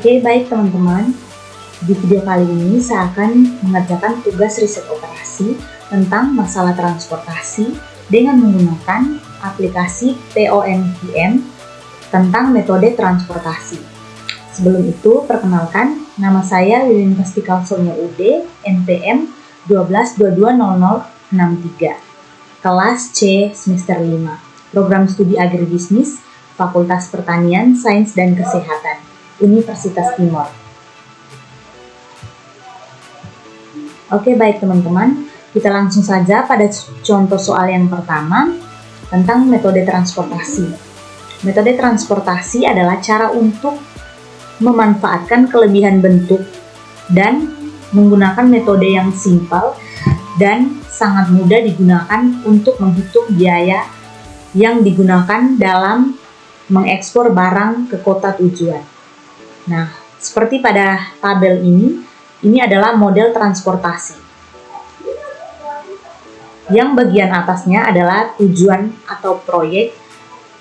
Oke, baik teman-teman. Di video kali ini saya akan mengerjakan tugas riset operasi tentang masalah transportasi dengan menggunakan aplikasi POMPM tentang metode transportasi. Sebelum itu, perkenalkan, nama saya Lilin Rustika Sonia UD, NPM 12220063, kelas C semester 5, program studi agribisnis, Fakultas Pertanian, Sains dan Kesehatan, Universitas Timor. Oke, baik teman-teman, kita langsung saja pada contoh soal yang pertama tentang metode transportasi. Metode transportasi adalah cara untuk memanfaatkan kelebihan bentuk dan menggunakan metode yang simpel dan sangat mudah digunakan untuk menghitung biaya yang digunakan dalam mengekspor barang ke kota tujuan. Nah, seperti pada tabel ini adalah model transportasi. Yang bagian atasnya adalah tujuan atau proyek.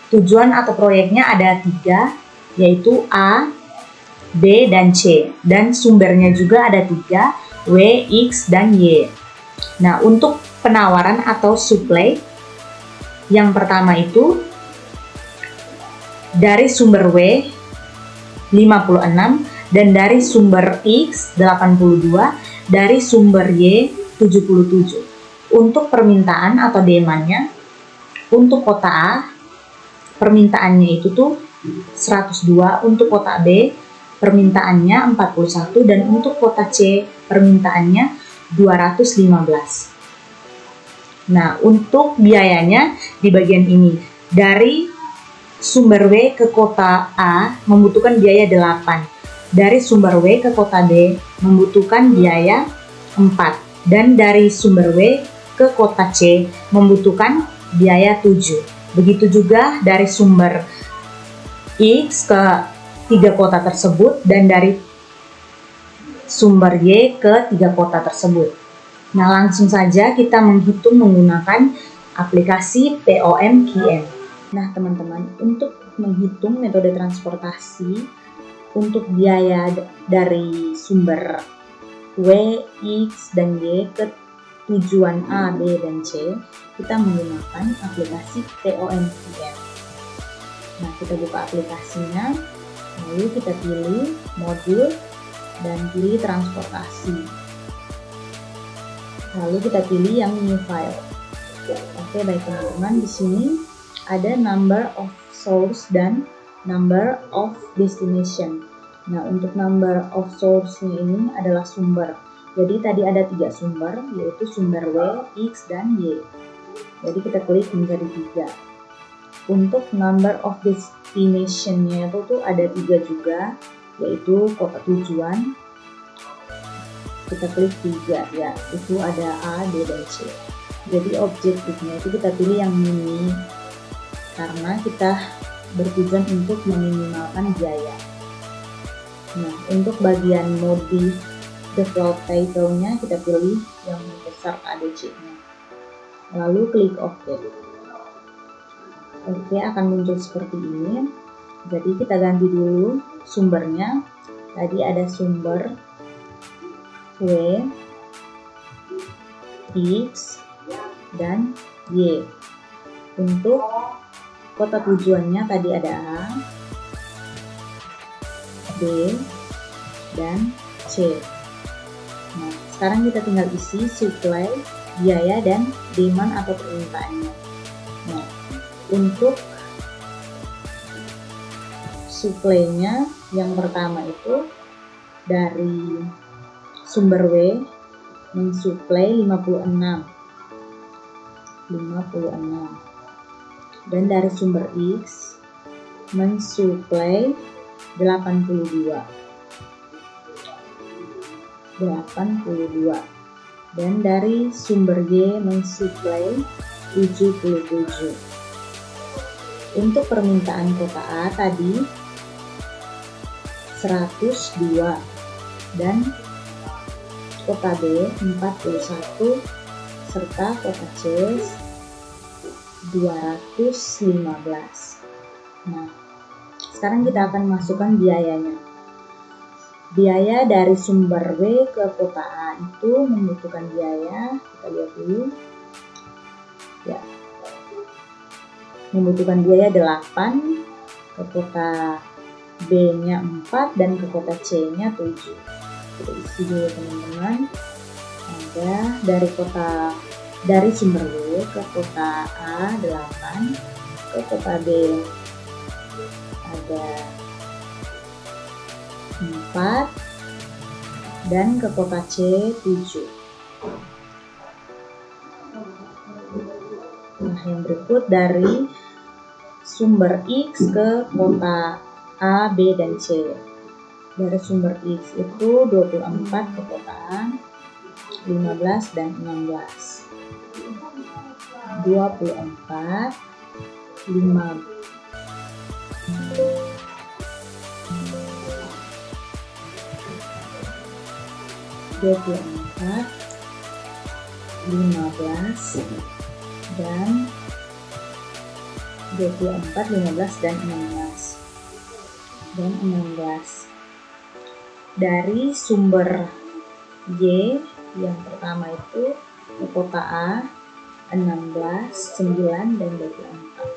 Tujuan atau proyeknya ada 3, yaitu A, B, dan C. Dan sumbernya juga ada 3, W, X, dan Y. Nah, untuk penawaran atau supply, yang pertama itu dari sumber W 56, dan dari sumber X 82, dari sumber Y 77. Untuk permintaan atau demand-nya, untuk kota A permintaannya itu tuh 102, untuk kota B permintaannya 41, dan untuk kota C permintaannya 215. Nah, untuk biayanya di bagian ini, dari sumber W ke kota A membutuhkan biaya 8, dari sumber W ke kota B membutuhkan biaya 4, dan dari sumber W ke kota C membutuhkan biaya 7. Begitu juga dari sumber X ke 3 kota tersebut, dan dari sumber Y ke 3 kota tersebut. Nah, langsung saja kita menghitung menggunakan aplikasi POMPM. Nah, teman-teman, untuk menghitung metode transportasi untuk biaya dari sumber W, X, dan Y ke tujuan A, B, dan C, kita menggunakan aplikasi POMPM. Nah, kita buka aplikasinya, lalu kita pilih modul dan pilih transportasi. Lalu kita pilih yang new file. Oke, baik teman-teman, di sini ada number of source dan number of destination. Nah, untuk number of source-nya ini adalah sumber. Jadi tadi ada 3 sumber, yaitu sumber W, X, dan Y. Jadi kita klik menjadi 3. Untuk number of destination-nya itu tuh ada 3 juga, yaitu kota tujuan. Kita klik 3 ya, itu ada A, B, dan C. Jadi objektifnya itu kita pilih yang mini, karena kita bertujuan untuk meminimalkan biaya. Nah, untuk bagian modif default title-nya kita pilih yang besar ADC-nya. Lalu klik OK. Oke, akan muncul seperti ini. Jadi kita ganti dulu sumbernya. Tadi ada sumber W, X, dan Y. Untuk kota tujuannya tadi ada A, B, dan C. Nah, sekarang kita tinggal isi supply, biaya, dan demand atau permintaannya. Nah, untuk supply-nya yang pertama itu dari sumber W mensuplai 56, dan dari sumber X mensuplai 82, dan dari sumber Y mensuplai 77. Untuk permintaan kota A tadi 102, dan kota B 41, serta kota C 215. Nah, sekarang kita akan masukkan biayanya. biaya dari sumber W ke kota A itu membutuhkan biaya, kita lihat dulu ya, membutuhkan biaya 8, ke kota B nya 4 dan ke kota C nya 7. Kita isi dulu teman-teman. Ada dari sumber W ke kota A 8, ke kota B ada 4 dan ke kota C 7. Nah, yang berikut dari sumber X ke kota A, B, dan C. Dari sumber X itu 24 ke kota A, 15 dan 16. 24, 5, 24, 15 dan 24, 15 dan 16 dan 16. Dari sumber Y yang pertama itu ke kota A 16, 9 dan 24.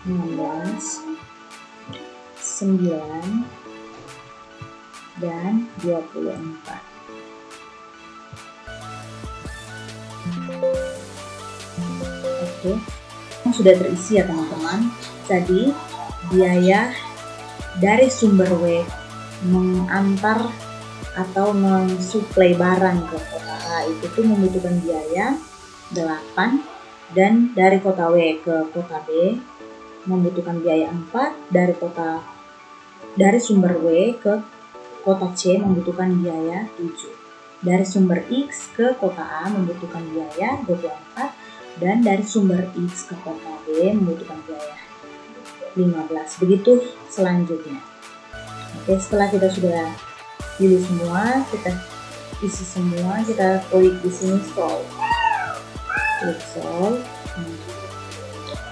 16, 9 dan 24. Oke, sudah terisi ya teman-teman. Jadi biaya dari sumber W mengantar atau mensuplai barang ke kota A itu tuh membutuhkan biaya 8, dan dari kota W ke kota B membutuhkan biaya 4, dari sumber W ke kota C membutuhkan biaya 7. Dari sumber X ke kota A membutuhkan biaya 24, dan dari sumber X ke kota B membutuhkan biaya 15. Begitu selanjutnya. Oke, setelah kita sudah pilih semua, kita isi semua, kita klik di sini solve. Klik solve.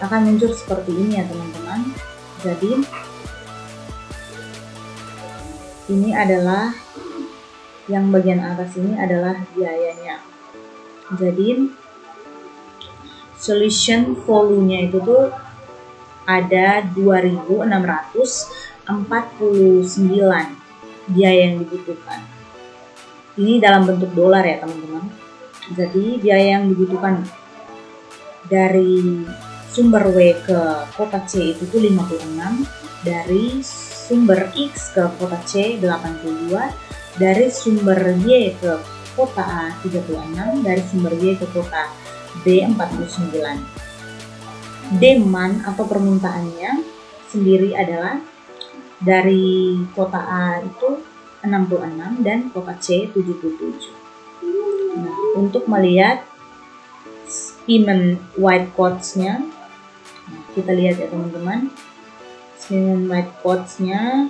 Akan muncul seperti ini ya teman-teman. Jadi ini adalah yang bagian atas ini adalah biayanya. Jadi solution volume-nya itu tuh ada 2.649 biaya yang dibutuhkan. Ini dalam bentuk dolar ya teman-teman. Jadi biaya yang dibutuhkan dari sumber W ke kota C itu tuh 56, dari sumber X ke kota C 82, dari sumber Y ke kota A 36, dari sumber Y ke kota B 49. Demand atau permintaannya sendiri adalah dari kota A itu 66 dan kota C 77. Nah, untuk melihat payment white codes-nya, kita lihat ya teman-teman, payment white codes-nya.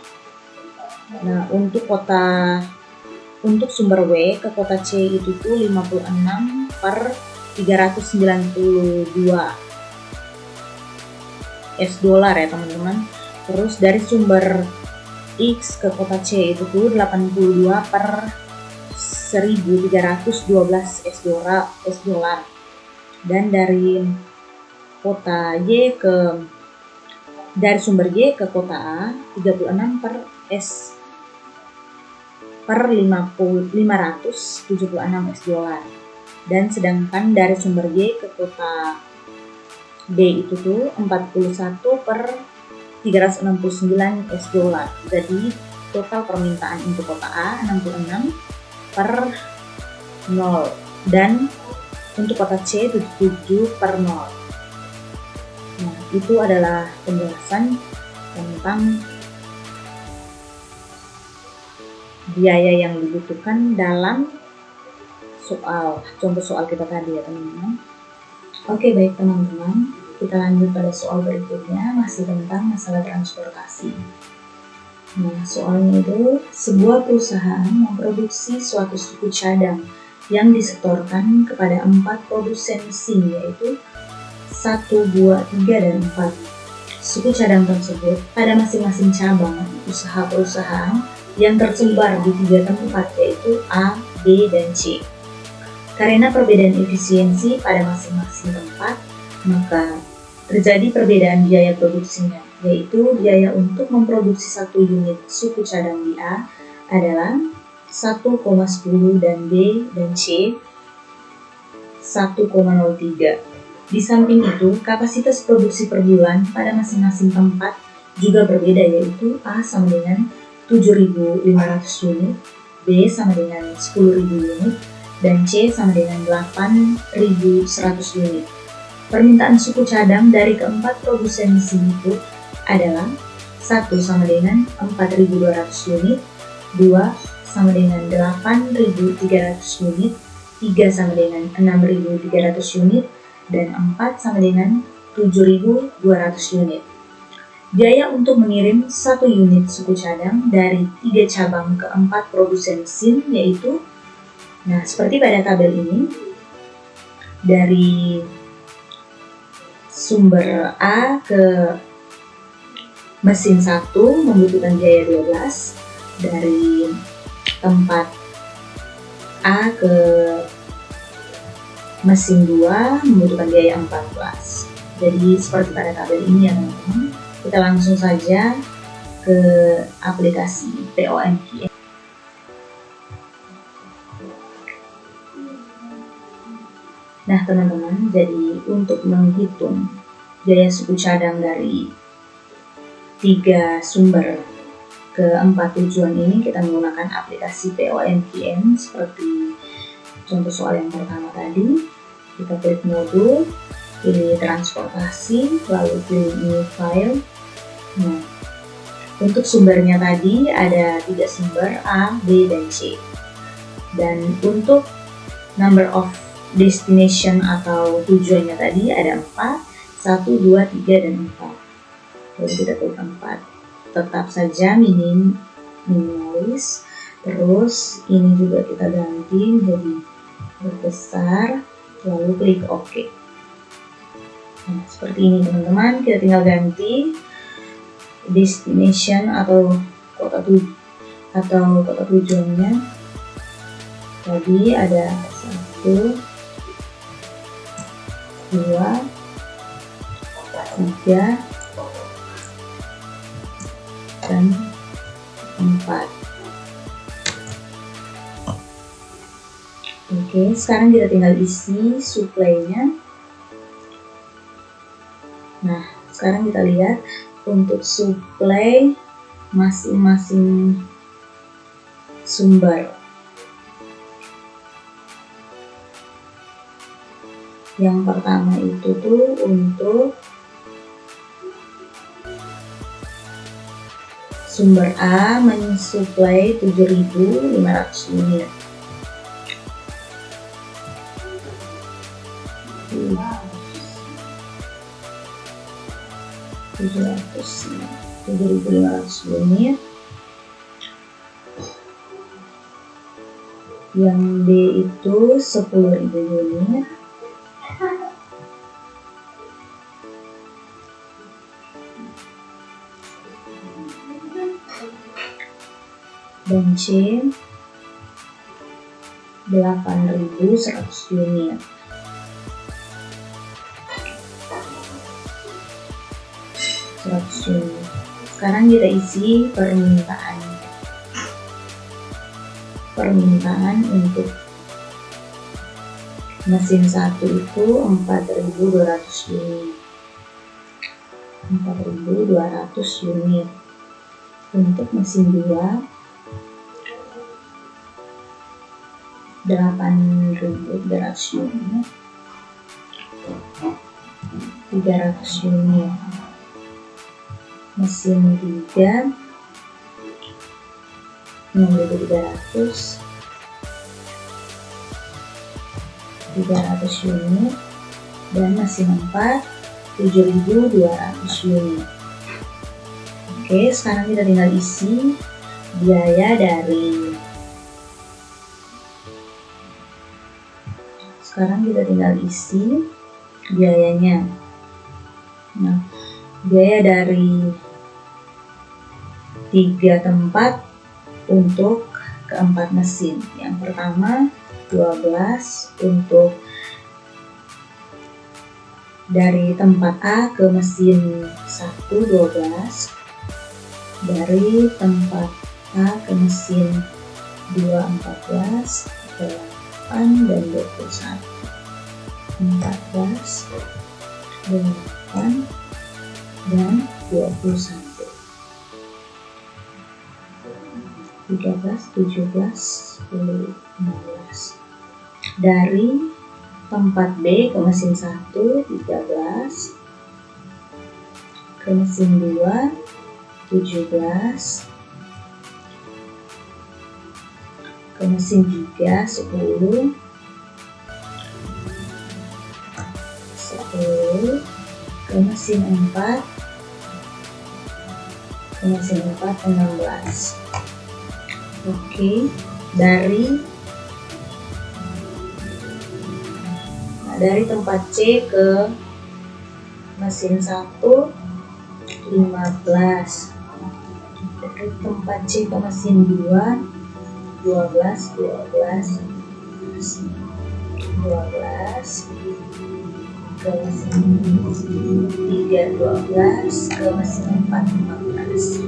Nah, untuk sumber W ke kota C itu tuh 56 per 392 $, ya teman-teman. Terus dari sumber X ke kota C itu tuh 82 per 1312 $. Dan dari sumber Y ke kota A 36 per 576 $. Dan sedangkan dari sumber Y ke kota B itu tuh 41 per 369 $. Jadi total permintaan untuk kota A 66 per 0, dan untuk kota C 77 per 0. Nah, itu adalah penjelasan tentang biaya yang dibutuhkan dalam contoh soal kita tadi ya teman-teman. Oke, baik teman-teman, kita lanjut pada soal berikutnya, masih tentang masalah transportasi. Nah, soalnya itu, sebuah perusahaan memproduksi suatu suku cadang yang disetorkan kepada 4 produsen mesin, yaitu 1, 2, 3, dan 4. suku cadang tersebut pada masing-masing cabang usaha perusahaan yang tersebar di 3 tempat, yaitu A, B, dan C. Karena perbedaan efisiensi pada masing-masing tempat, maka terjadi perbedaan biaya produksinya, yaitu biaya untuk memproduksi 1 unit suku cadang di A adalah 1,10 dan B dan C 1,03. Di samping itu, kapasitas produksi per bulan pada masing-masing tempat juga berbeda, yaitu A sama dengan 7.500 unit, B sama dengan 10.000 unit, dan C sama dengan 8.100 unit. Permintaan suku cadang dari keempat produsen mesin itu adalah 1 sama dengan 4.200 unit, 2 sama dengan 8.300 unit, 3 sama dengan 6.300 unit, dan 4 sama dengan 7.200 unit. Biaya untuk mengirim 1 unit suku cadang dari 3 cabang ke 4 produsen mesin yaitu, nah seperti pada tabel ini, dari sumber A ke mesin 1 membutuhkan biaya 12, dari tempat A ke mesin 2 membutuhkan biaya 14. Jadi seperti pada tabel ini ya teman-teman. Kita langsung saja ke aplikasi POMPM. Nah teman-teman, jadi untuk menghitung biaya suku cadang dari 3 sumber ke 4 tujuan ini, kita menggunakan aplikasi POMPM seperti contoh soal yang pertama tadi. Kita klik modul, pilih transportasi, lalu pilih new file. Nah, untuk sumbernya tadi ada 3 sumber, A, B, dan C. Dan untuk number of destination atau tujuannya tadi ada 4, 1, 2, 3, dan 4. Lalu kita klik 4. Tetap saja minimalis. Terus ini juga kita ganti menjadi berbesar, lalu klik OK. Nah, seperti ini teman-teman, kita tinggal ganti destination atau kota tujuannya. Tadi ada 1, 2, 3, dan 4. Oke, sekarang kita tinggal isi supply-nya. Nah, sekarang kita lihat untuk supply masing-masing sumber. Yang pertama itu tuh untuk sumber A mensuplai 7.500 unit. 7.500 unit. Yang B itu 10.000 unit. Dan C 8.100 unit. Sekarang kita isi permintaan untuk mesin 1 itu 4.200 unit. 4.200 unit. Untuk mesin 2 8.300 unit. 300 unit. Mesin 3 6.300 unit, dan mesin 4 7.200 unit. Oke, sekarang kita tinggal isi biaya dari biayanya. Nah, biaya dari 3 tempat untuk keempat mesin. Yang pertama 12 untuk dari tempat A ke mesin 1 12, dari tempat A ke mesin 2 14, 8 dan 21. 14, 8 dan 21. 13, 17, 10, 15. Dari tempat B ke mesin 1 13, ke mesin 2 17, ke mesin 3 10, 10, ke mesin 4 16. Oke, dari tempat C ke mesin 1 15, dari tempat C ke mesin 2 12, 12, 12, ke mesin 3 12, ke mesin 4 14.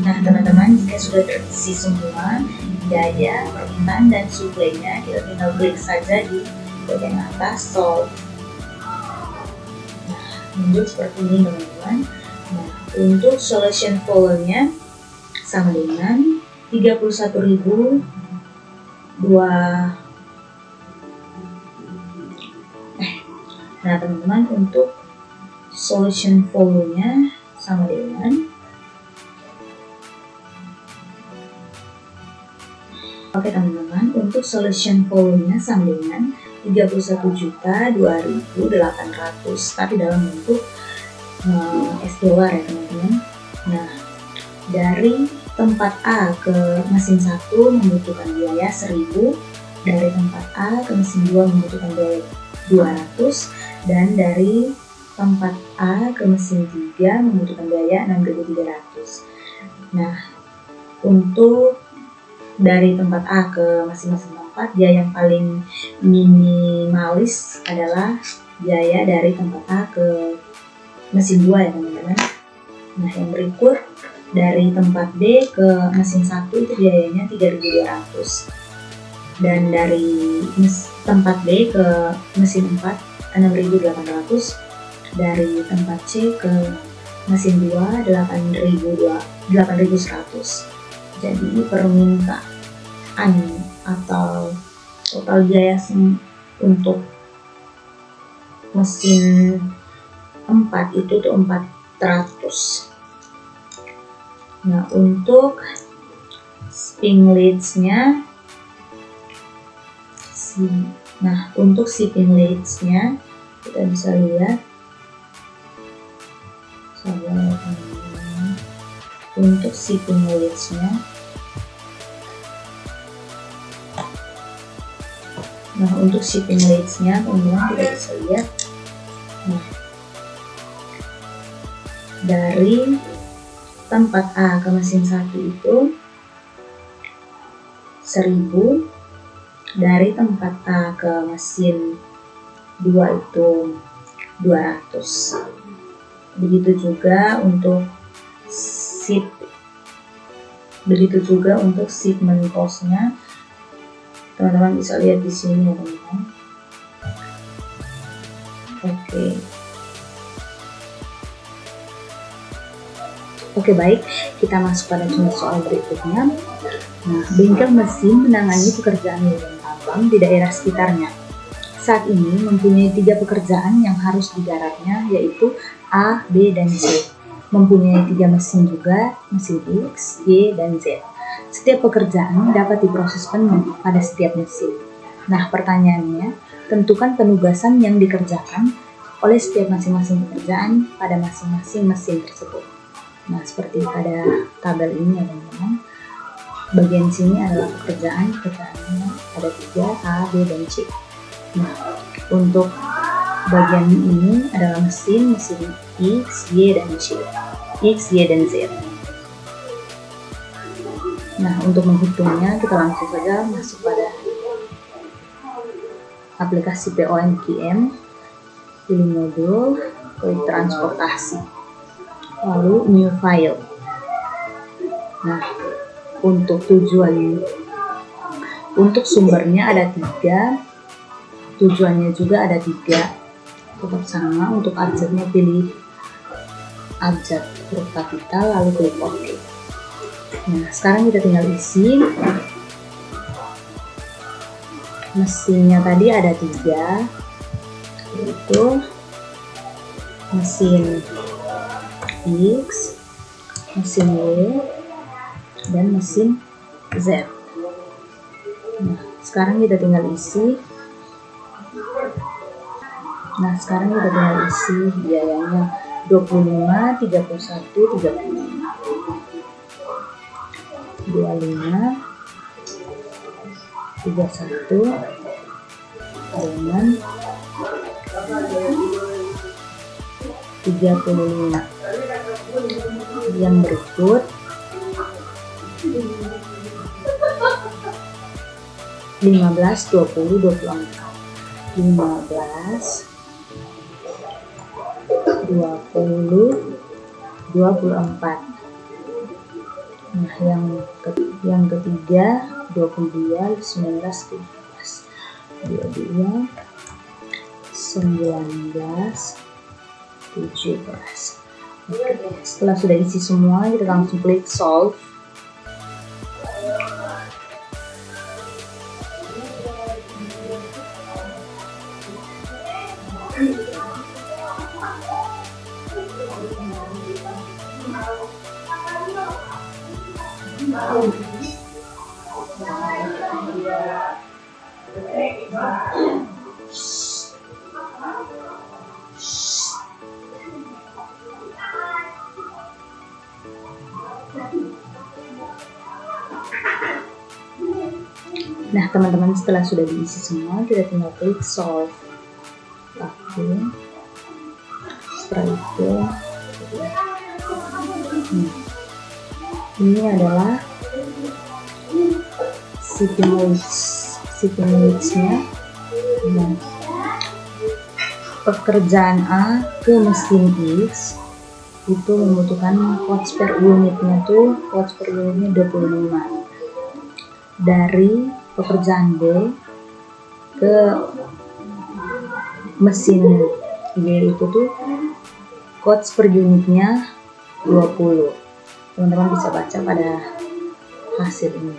Nah teman-teman, jika sudah terisi semua daya, permintaan, dan suplainya, kita tinggal klik saja di bagian atas solve. Nah, muncul seperti ini teman-teman. Nah, untuk solution volume-nya sama dengan 31.000 Nah teman-teman, untuk solution volume-nya sama dengan Oke teman-teman, untuk solution volume-nya sama dengan 31.002.800, tapi dalam bentuk es dolar ya teman-teman. Nah, dari tempat A ke mesin 1 membutuhkan biaya 1.000, dari tempat A ke mesin 2 membutuhkan biaya 200, dan dari tempat A ke mesin 3 membutuhkan biaya 6.300. Nah, untuk dari tempat A ke masing-masing tempat, biaya yang paling minimalis adalah biaya dari tempat A ke mesin 2 ya teman-teman. Nah yang berikut, dari tempat B ke mesin 1 itu biayanya 3.200, dan dari tempat B ke mesin 4 6.800, dari tempat C ke mesin 2 8.100. Jadi permintaan atau total biaya untuk mesin 4 itu tuh 400. Nah untuk spring leads-nya, kita bisa lihat untuk shipping leads-nya. Nah untuk shipping leads-nya teman-teman kita bisa lihat. Nah, dari tempat A ke mesin 1 itu 1.000, dari tempat A ke mesin 2 itu 200. Begitu juga untuk shipment cost-nya. Teman-teman bisa lihat di sini ya teman-teman. Oke baik, kita masuk pada contoh soal berikutnya. Nah, bengkel mesin menangani pekerjaan lilin tambang di daerah sekitarnya. Saat ini mempunyai 3 pekerjaan yang harus digarapnya, yaitu A, B, dan C. Mempunyai 3 mesin juga, mesin X, Y, dan Z. Setiap pekerjaan dapat diproses penuh pada setiap mesin. Nah, pertanyaannya, tentukan penugasan yang dikerjakan oleh setiap masing-masing pekerjaan pada masing-masing mesin tersebut. Nah, seperti pada tabel ini ya teman-teman. Bagian sini adalah pekerjaannya ada 3, A, B, dan C. Nah, untuk bagian ini adalah mesin X, Y, dan Z. X, Y, dan Z. Nah, untuk menghitungnya kita langsung saja masuk pada aplikasi POMQM, pilih modul, klik transportasi, lalu new file. Nah, untuk sumbernya ada 3, tujuannya juga ada 3, tetap sama. Untuk abjadnya pilih abjad huruf kapital, lalu klik OK. Nah, sekarang kita tinggal isi. Mesinnya tadi ada 3, yaitu mesin X, mesin Y, dan mesin Z. Nah, sekarang kita tinggal isi. Biayanya 25, 31, 35, 25, 31, dengan 35. Yang berikut 15, 20, 24. 15, 20, 24. Nah, yang ketiga 22, 19, 17. 22, 19, 17. Oke, setelah sudah isi semua, kita langsung klik solve. Nah, teman-teman, setelah sudah diisi semua, kita tinggal klik solve. Oke. Setelah itu, ini adalah shipping weights-nya. Nah, pekerjaan A ke mesin X itu membutuhkan watts per unitnya 25. Dari pekerjaan B ke mesin Y itu watts per unitnya 20. Teman-teman bisa baca pada hasil ini.